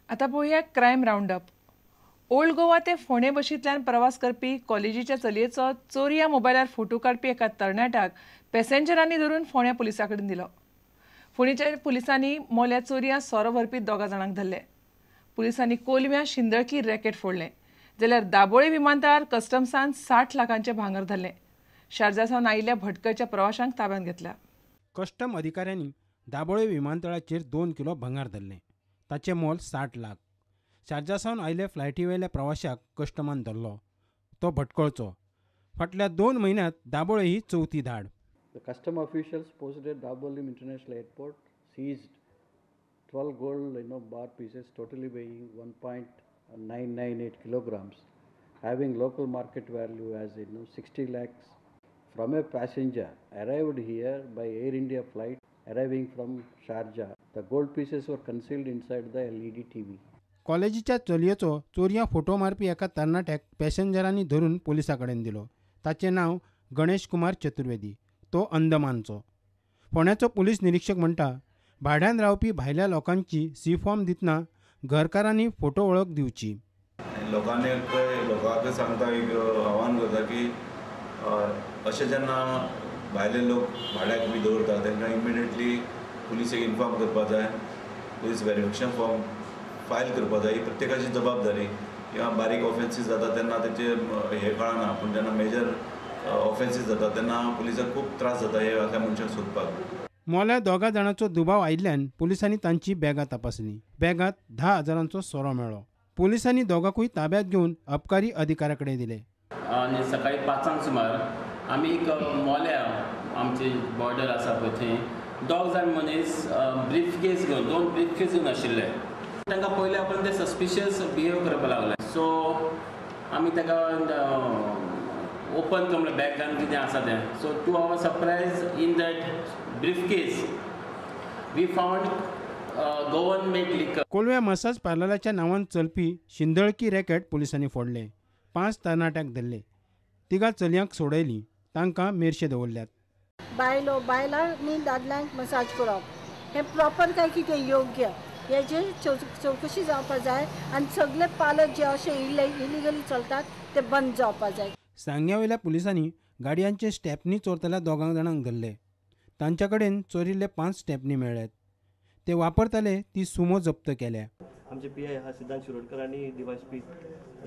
आता पळोवया crime roundup. Old Goa ते फोंडे बशींतल्यान प्रवास करपी कॉलेजीच्या चलयेचो चोरी ह्या मोबायलार फोटो काडपी एका तरणाट्याक पॅसेंजरांनी धरून फोंड्या पुलिसां कडेन दिलो. फोंडेच्या पुलिसांनी मोल्या चोरयां सोरो व्हरपी दोगा जाणांक धरले. पुलिसांनी कोलव्यां शिंदळकी रॅकेट फोडलें, जाल्यार दाबोळे विमानतळार कस्टम्सान 60 लाखांचें भांगर धरलें. शारजा सावन आयिल्ल्या भटकळच्या प्रवाशांक ताब्यांत घेतल्या. कस्टम अधिकाऱ्यांनी दाबोळे विमानतळाचेर 2 किलो भांगर धरलें. ताचें मोल 60 लाख. शारजा सावन आयिल्ल्या फ्लायटी वयल्या प्रवाशाक कस्टमान धरलो, तो भटकळचो. फाटल्या 2 म्हयन्यांत दाबोळे ही चवथी धाड. The custom officials posted at Dabolim International Airport seized 12 gold bar pieces totally weighing 1.998 kilograms, having local market value as 60 lakhs from a passenger arrived here by Air India flight arriving from Sharjah. The gold pieces were concealed inside the LED TV. कॉलेजीच्या चलयेचो चोरयां photo मारपी एका तरणाट्याक पॅसेंजरांनी धरून पुलिसां कडेन दिलो. ताचें नांव गणेश कुमार चतुर्वेदी. तो अंदमानचो. फोंड्याचो पुलीस निरीक्षक म्हणटा, भाड्यान रावपी भायल्या लोकांची सी फॉर्म दितना घरकारांनी फोटो वळख दिवची. लोकांक सांगता एक आव्हान करता की अशें जेन्ना भायले लोक भाड्याक बी दवरता तांकां इमिडिएटली पुलिसेक इन्फॉर्म करपा जाय. पुलीस व्हेरिफिकेशन फॉर्म फायल करपा जाय. ही प्रत्येकाची जबाबदारी. किंवा बारीक ऑफेन्सीस जाता तेन्ना तेचे हे कळना, पूण जेन्ना मेजर ऑफेन्सीस जाता तेन्ना पुलिसाक खूब त्रास जाता हे त्या मनशाक सोदपाक. मोल्या दोगा जाणांचो दुबाव आयिल्ल्यान पुलिसांनी तांची बॅगां तपासली. बॅगांत 10,000चो सोरो मेळ्ळो. पुलिसांनी दोगांकूय ताब्यांत घेवन अबकारी अधिकाऱ्या कडेन दिले. आनी सकाळी 5 सुमार आमी एक मोल्या आमचे बॉर्डर आसा पळय थंय 2 जाण मनीस ब्रीफकेस घेवन 2 ब्रीफकेस घेवन आशिल्ले. तांकां पयल्या उपरांत ते सस्पिशियस बिहेव करपाक लागले. सो आमी ताका ओपन करून बॅगान कितें आसा तें. So to our surprise in that briefcase we found government liquor. कोलव्या मसाज पार्लराच्या नांवान चलपी शिंदळकी रॅकेट पुलिसांनी फोडले. 5 तरणाट्यांक धरले. 3 चलयांक सोडयलीं. तांकां मेरशे दवरल्यात. बायलांनी दादल्यांक मसाज करप हें प्रॉपर काय कितें योग्य हेजे चवकशी जावपाक जाय. आनी सगळे पालक जे अशें इलिगली चलतात ते बंद जावपाक जाय. सांग्या वयल्या पुलिसांनी गाडयांचे स्टेपनी चोरतल्या 2 जाणांक धरले. तांच्या कडेन चोरिल्ले 5 स्टेपनी मेळ्ळ्यात. ते वापरताले ती सुमो जप्त केल्या. आमचे पी.आय. हा सिद्धांत शिरोडकर आणि डीवायएसपी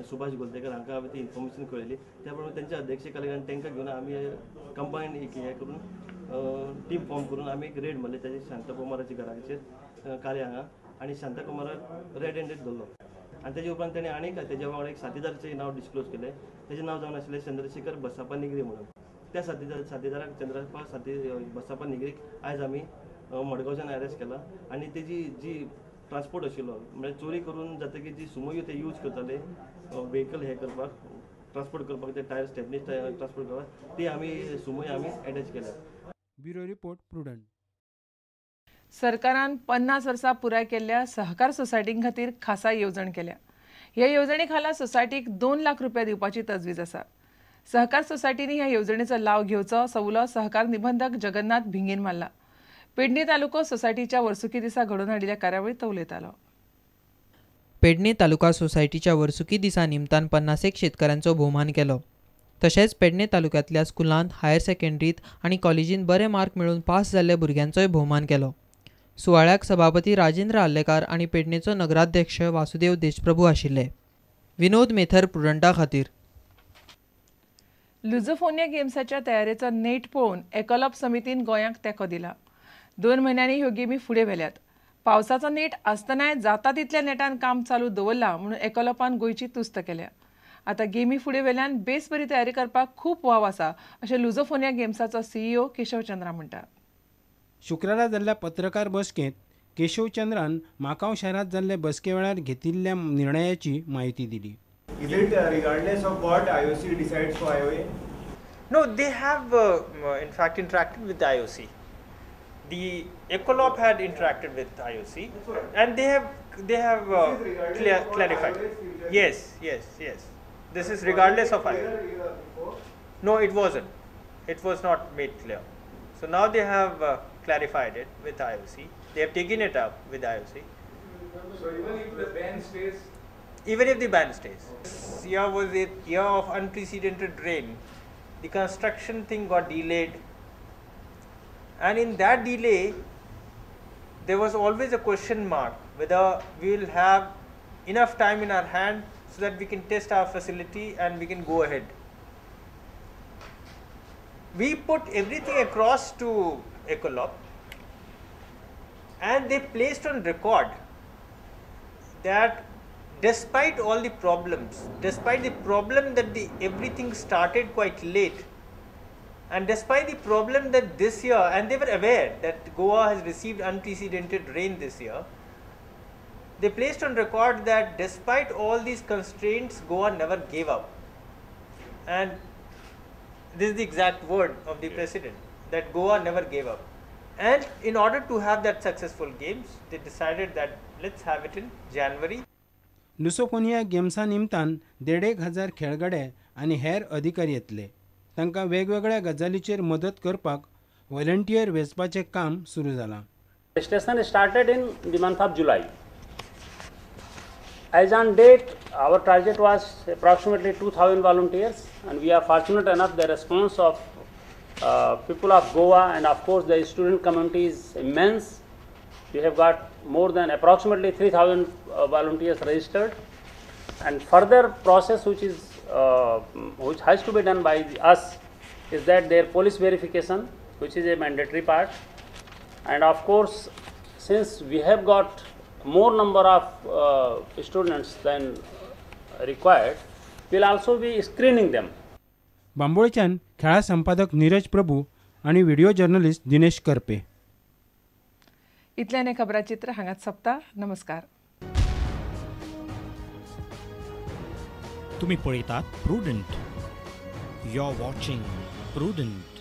सुभाष गोलतेकर हांकां हांवें ती इन्फॉर्मेशन कळयली. त्या प्रमाणे त्यांच्या अध्यक्षतेखाली तांकां घेवन आमी कंबायन एक हे करून टीम फॉर्म करून आमी एक रेड मारली. ताचे शांता कुमाराच्या घराचेर काले हांगा आनी शांता कुमाराक रेड हँडेड धरलो. आनी तेजे उपरांत ताणें आनीक तेज्या वांगडा एक साथीदाराचें नांव डिस्क्लोज केलें. तेजें नांव जावन आशिल्लें चंद्रशेखर बसाप्पा निगरी म्हणून. त्या साथीदाराक बसाप्पा निगरीक आयज आमी मडगांवच्यान अरेस्ट केला. आनी तेजी जी ट्रान्सपोर्ट आशिल्लो म्हणजे चोरी करून जातकीर जी सुमो ते यूज करताले व्हेकल हे करपाक ट्रान्सपोर्ट करपाक ते टायर स्टेपनी ट्रान्सपोर्ट करपाक ती आमी सुमो आमी अटॅच केल्या. Bureau report prudent. सरकारान 50 वर्सां पुराय केल्ल्या सहकार सोसायटीं खातीर खासा येवजण केल्या. ह्या येवजणे खाला सोसायटीक 2 लाख रुपया दिवपाची तजवीज आसा. सहकार सोसायटींनी ह्या येवजणेचो लाव घेवचो असो उलो सहकार निबंधक जगन्नाथ भिंगेन मारला. पेडणे तालुको सोसायटीच्या वर्सुकी दिसा घडोवन हाडिल्ल्या कार्यावळीत तो उलयतालो. पेडणे तालुका सोसायटीच्या वर्सुकी दिसा निमतान 50 शेतकाऱ्यांचो भोवमान केलो. तशेंच पेडणे तालुक्यांतल्या स्कुलांत, हायर सेकंडरीत आनी कॉलेजींत बरे मार्क मेळून पास जाल्ल्या भुरग्यांचोय भोवमान केलो. सुवाळ्याक सभापती राजेंद्र आल्लेकार आनी पेडणेचो नगराध्यक्ष वासुदेव देशप्रभू आशिल्ले. विनोद मेथर प्रुडंटा खातीर. लुझोफोनिया गेम्साच्या तयारेचो नेट पळोवन एकॉलॉप समितीन गोंयांक तेंको दिला. 2 म्हयन्यांनी ह्यो गेमी फुडें व्हेल्यात. पावसाचो नेट आसतनाय जाता तितल्या नेटान काम चालू दवरलां म्हणून एकॉलॉपान गोंयची तुस्त केल्या. आतां गेमी फुडें व्हेल्यान बेस बरी तयारी करपाक खूब वाव आसा अशें लुझोफोनिया गेम्साचो CEO केशवचंद्रा म्हणटा. शुक्रारा जाल्ल्या पत्रकार बसकेंत केशवचंद्रान माकाव शारांत जाल्ले बसके वेळार घेतिल्ल्या निर्णयाची माहिती दिली. Is it regardless of what IOC decides for IOA? No, they have in fact interacted with the IOC. The ECOLOP had interacted with IOC, and they have clarified. Yes. This is regardless of IOC. No, it wasn't. It was not made clear. So now they have clarified it with IOC. They have taken it up with IOC. So even if the ban stays? Even if the ban stays. This year was a year of unprecedented rain. The construction thing got delayed. And in that delay, there was always a question mark whether we will have enough time in our hand so that we can test our facility and we can go ahead. We put everything across to Ecolab, and they placed on record that despite all the problems, despite the problem that everything started quite late, and despite the problem that this year, and they were aware that Goa has received unprecedented rain this year, they placed on record that despite all these constraints, Goa never gave up. And this is the exact word of the president, that Goa never gave up. And in order to have that successful games, they decided that let's have it in January. Lusofonia गेम्सा निमतान 1,500 खेळगडे आनी हेर अधिकारी येतले. तांकां वेगवेगळ्या गजालीचेर मदत करपाक व्हॉलंटियर वेचपाचें काम सुरू जालां. Registration started in the month of July. As on date, our target was approximately 2,000 volunteers, and we are fortunate enough the response of people of Goa and of course the student community is immense. We have got more than approximately 3,000 volunteers registered, and further process which has to be done by us is that their police verification, which is a mandatory part, and of course since we have got more number of students than required, we'll also be screening them. बांबोळच्यान खेळा संपादक नीरज प्रभू आणि video journalist Dinesh Karpe. इतल्यान खबराचित्र हांगाच सोंपता. नमस्कार. तुम्ही पळयतात Prudent. You are watching prudent.